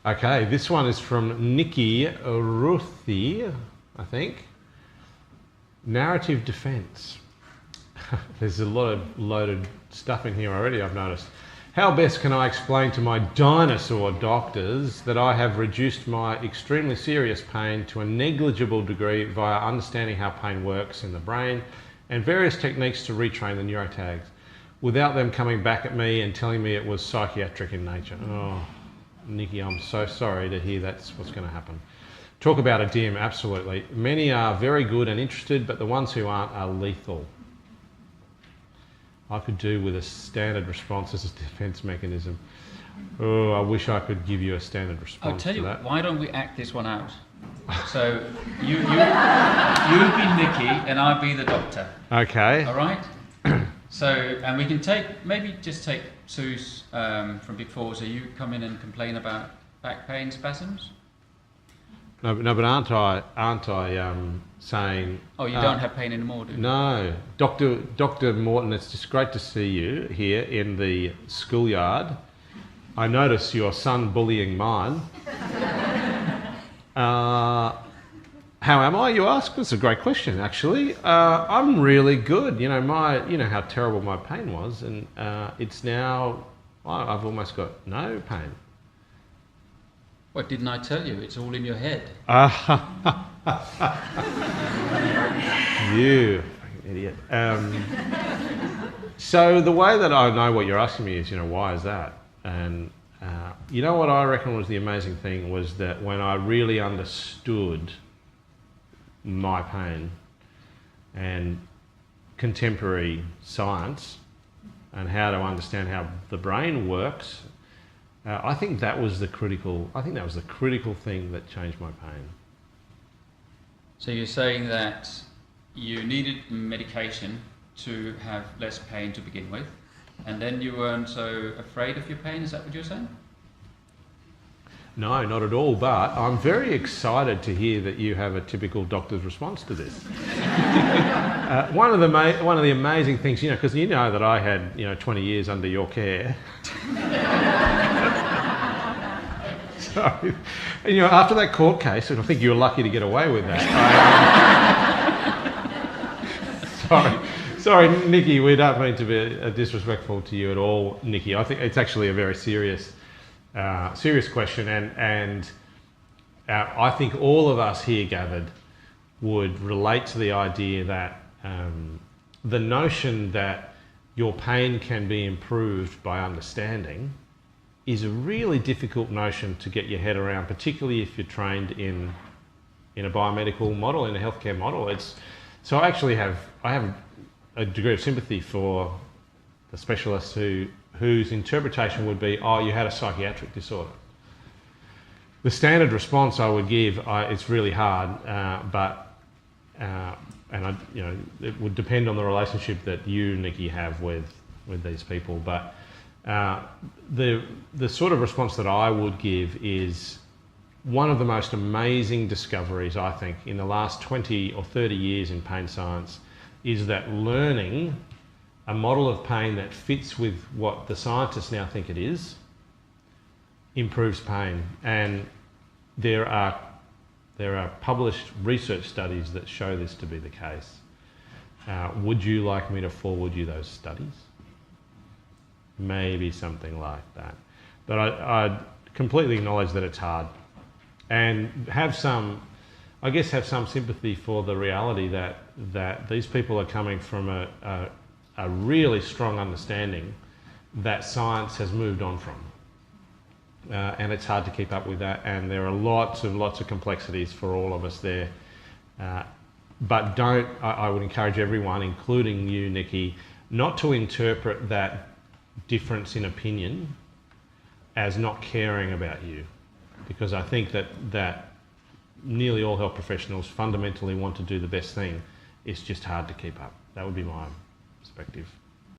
Okay, this one is from Nikki Ruthi, I think. Narrative defence. There's a lot of loaded stuff in here already, I've noticed. How best can I explain to my dinosaur doctors that I have reduced my extremely serious pain to a negligible degree via understanding how pain works in the brain and various techniques to retrain the neurotags without them coming back at me and telling me it was psychiatric in nature? Oh, Nikki, I'm so sorry to hear that's what's going to happen. Talk about a dim, absolutely. Many are very good and interested, but the ones who aren't are lethal. I could do with a standard response as a defence mechanism. Oh, I wish I could give you a standard response. I'll tell you, that. Why don't we act this one out? So you be Nikki and I'll be the doctor. Okay. All right. So, and we can maybe just take Sue's from before. So you come in and complain about back pain spasms. No, but aren't I saying? Oh, you don't have pain anymore, do you? No, Dr. Morten. It's just great to see you here in the schoolyard. I notice your son bullying mine. How am I? You ask. That's a great question, actually. I'm really good. You know how terrible my pain was, and it's now I've almost got no pain. What didn't I tell you? It's all in your head. You fucking idiot. So the way that I know what you're asking me is, why is that? And you know what I reckon was the amazing thing was that when I really understood my pain and contemporary science and how to understand how the brain works, I think that was the critical thing that changed my pain. So you're saying that you needed medication to have less pain to begin with, and then you weren't so afraid of your pain, is that what you're saying? No, not at all, but I'm very excited to hear that you have a typical doctor's response to this. One of the amazing things, because you know that I had 20 years under your care. So, after that court case, and I think you were lucky to get away with that. Sorry, Nikki, we don't mean to be disrespectful to you at all, Nikki. I think it's actually a very serious question, and I think all of us here gathered would relate to the idea that the notion that your pain can be improved by understanding is a really difficult notion to get your head around, particularly if you're trained in a biomedical model, in a healthcare model. So I have a degree of sympathy for the specialists whose interpretation would be, oh, you had a psychiatric disorder. The standard response I would give, it's really hard, it would depend on the relationship that you, Nikki, have with these people. But the sort of response that I would give is one of the most amazing discoveries, I think, in the last 20 or 30 years in pain science is that learning a model of pain that fits with what the scientists now think it is improves pain. And there are published research studies that show this to be the case. Would you like me to forward you those studies? Maybe something like that. But I completely acknowledge that it's hard, and have some sympathy for the reality that these people are coming from a really strong understanding that science has moved on from. And it's hard to keep up with that, and there are lots of complexities for all of us there. But I would encourage everyone, including you, Nikki, not to interpret that difference in opinion as not caring about you, because I think that nearly all health professionals fundamentally want to do the best thing. It's just hard to keep up. That would be my perspective.